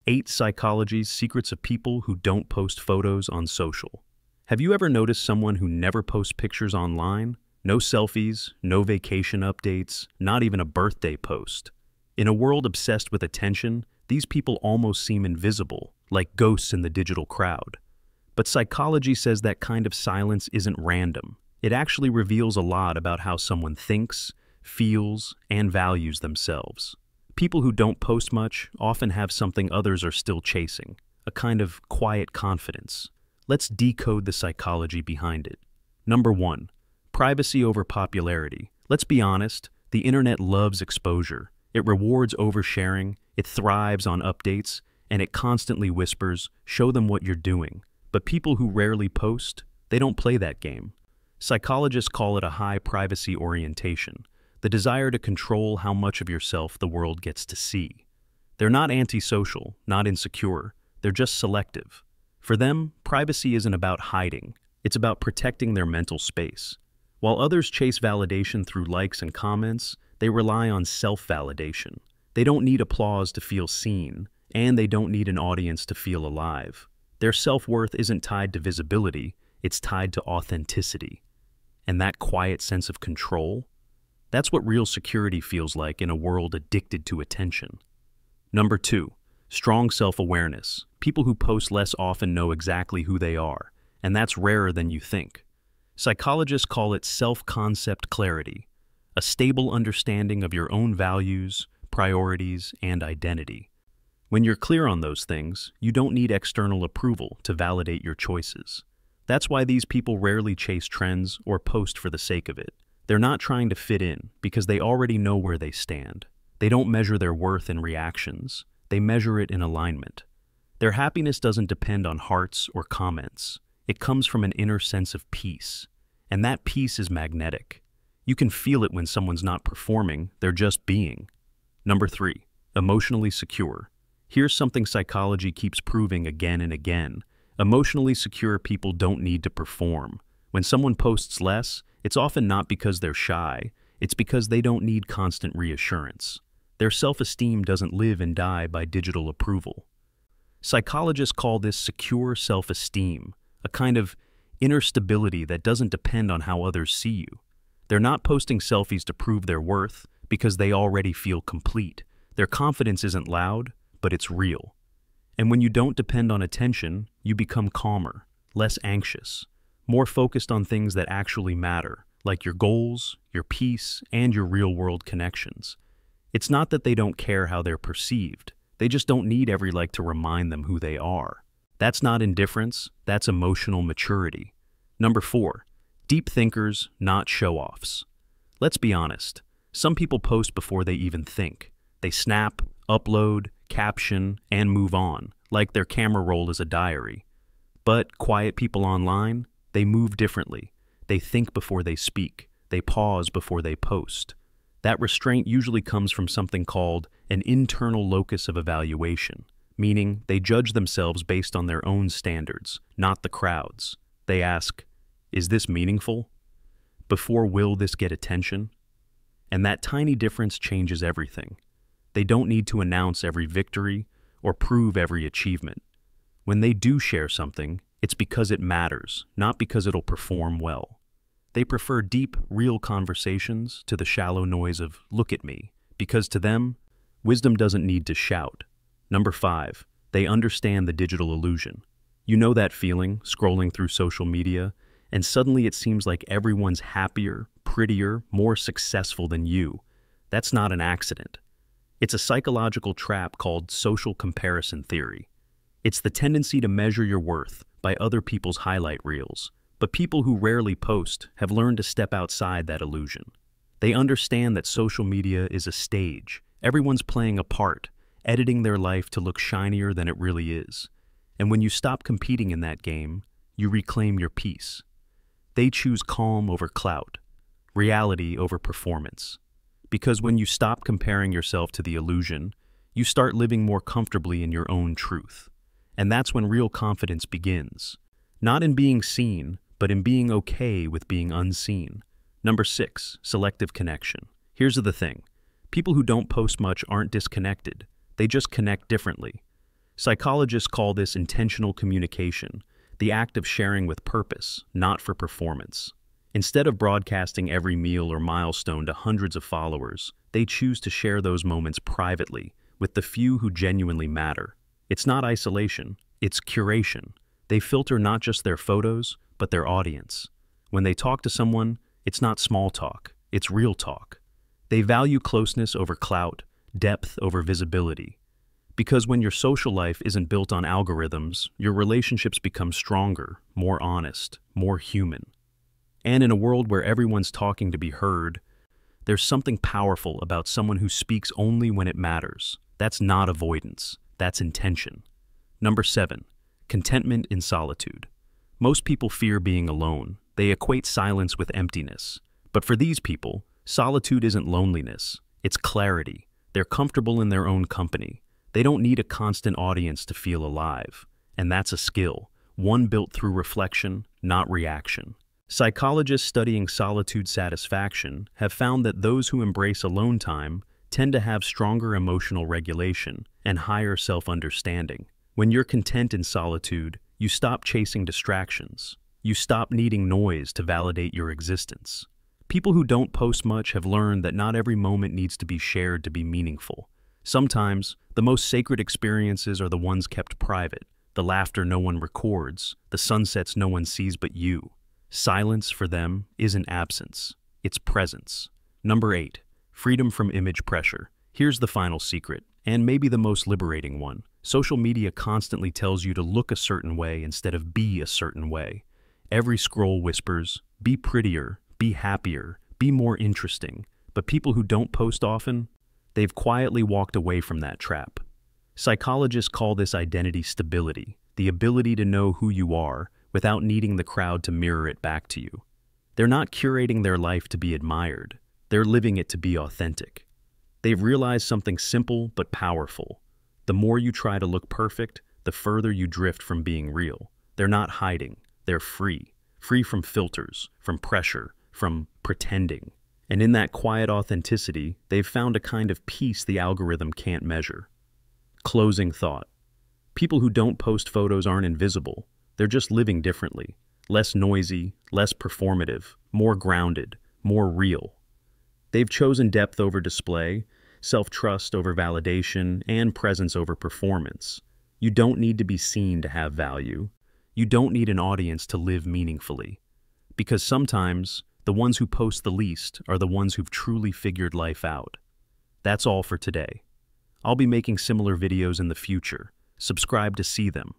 8 Psychology's Secrets of People Who Don't Post Photos on Social. Have you ever noticed someone who never posts pictures online? No selfies, no vacation updates, not even a birthday post. In a world obsessed with attention, these people almost seem invisible, like ghosts in the digital crowd. But psychology says that kind of silence isn't random. It actually reveals a lot about how someone thinks, feels, and values themselves. People who don't post much often have something others are still chasing, a kind of quiet confidence. Let's decode the psychology behind it. Number 1. Privacy over popularity. Let's be honest, the internet loves exposure. It rewards oversharing, it thrives on updates, and it constantly whispers, "Show them what you're doing." But people who rarely post, they don't play that game. Psychologists call it a high privacy orientation, the desire to control how much of yourself the world gets to see. They're not antisocial, not insecure, they're just selective. For them, privacy isn't about hiding, it's about protecting their mental space. While others chase validation through likes and comments, they rely on self-validation. They don't need applause to feel seen, and they don't need an audience to feel alive. Their self-worth isn't tied to visibility, it's tied to authenticity. And that quiet sense of control, that's what real security feels like in a world addicted to attention. Number 2, strong self-awareness. People who post less often know exactly who they are, and that's rarer than you think. Psychologists call it self-concept clarity, a stable understanding of your own values, priorities, and identity. When you're clear on those things, you don't need external approval to validate your choices. That's why these people rarely chase trends or post for the sake of it. They're not trying to fit in because they already know where they stand. They don't measure their worth in reactions. They measure it in alignment. Their happiness doesn't depend on hearts or comments. It comes from an inner sense of peace. And that peace is magnetic. You can feel it when someone's not performing, they're just being. Number 3, emotionally secure. Here's something psychology keeps proving again and again. Emotionally secure people don't need to perform. When someone posts less, it's often not because they're shy, it's because they don't need constant reassurance. Their self-esteem doesn't live and die by digital approval. Psychologists call this secure self-esteem, a kind of inner stability that doesn't depend on how others see you. They're not posting selfies to prove their worth because they already feel complete. Their confidence isn't loud, but it's real. And when you don't depend on attention, you become calmer, less anxious, more focused on things that actually matter, like your goals, your peace, and your real-world connections. It's not that they don't care how they're perceived. They just don't need every like to remind them who they are. That's not indifference, that's emotional maturity. Number 4, deep thinkers, not show-offs. Let's be honest, some people post before they even think. They snap, upload, caption, and move on, like their camera roll is a diary. But quiet people online, they move differently. They think before they speak. They pause before they post. That restraint usually comes from something called an internal locus of evaluation, meaning they judge themselves based on their own standards, not the crowd's. They ask, "Is this meaningful?" Before, "Will this get attention?" And that tiny difference changes everything. They don't need to announce every victory or prove every achievement. When they do share something, it's because it matters, not because it'll perform well. They prefer deep, real conversations to the shallow noise of "look at me," because to them, wisdom doesn't need to shout. Number 5, they understand the digital illusion. You know that feeling, scrolling through social media, and suddenly it seems like everyone's happier, prettier, more successful than you. That's not an accident. It's a psychological trap called social comparison theory. It's the tendency to measure your worth by other people's highlight reels. But people who rarely post have learned to step outside that illusion. They understand that social media is a stage. Everyone's playing a part, editing their life to look shinier than it really is. And when you stop competing in that game, you reclaim your peace. They choose calm over clout, reality over performance. Because when you stop comparing yourself to the illusion, you start living more comfortably in your own truth. And that's when real confidence begins. Not in being seen, but in being okay with being unseen. Number 6, selective connection. Here's the thing. People who don't post much aren't disconnected. They just connect differently. Psychologists call this intentional communication, the act of sharing with purpose, not for performance. Instead of broadcasting every meal or milestone to hundreds of followers, they choose to share those moments privately with the few who genuinely matter. It's not isolation, it's curation. They filter not just their photos, but their audience. When they talk to someone, it's not small talk, it's real talk. They value closeness over clout, depth over visibility. Because when your social life isn't built on algorithms, your relationships become stronger, more honest, more human. And in a world where everyone's talking to be heard, there's something powerful about someone who speaks only when it matters. That's not avoidance, that's intention. Number 7, contentment in solitude. Most people fear being alone. They equate silence with emptiness. But for these people, solitude isn't loneliness, it's clarity. They're comfortable in their own company. They don't need a constant audience to feel alive. And that's a skill, one built through reflection, not reaction. Psychologists studying solitude satisfaction have found that those who embrace alone time tend to have stronger emotional regulation and higher self-understanding. When you're content in solitude, you stop chasing distractions. You stop needing noise to validate your existence. People who don't post much have learned that not every moment needs to be shared to be meaningful. Sometimes, the most sacred experiences are the ones kept private, the laughter no one records, the sunsets no one sees but you. Silence for them isn't absence, it's presence. Number 8, freedom from image pressure. Here's the final secret, and maybe the most liberating one. Social media constantly tells you to look a certain way instead of be a certain way. Every scroll whispers, be prettier, be happier, be more interesting. But people who don't post often, they've quietly walked away from that trap. Psychologists call this identity stability, the ability to know who you are without needing the crowd to mirror it back to you. They're not curating their life to be admired, they're living it to be authentic. They've realized something simple but powerful. The more you try to look perfect, the further you drift from being real. They're not hiding, they're free. Free from filters, from pressure, from pretending. And in that quiet authenticity, they've found a kind of peace the algorithm can't measure. Closing thought. People who don't post photos aren't invisible. They're just living differently. Less noisy, less performative, more grounded, more real. They've chosen depth over display, self-trust over validation, and presence over performance. You don't need to be seen to have value. You don't need an audience to live meaningfully. Because sometimes, the ones who post the least are the ones who've truly figured life out. That's all for today. I'll be making similar videos in the future. Subscribe to see them.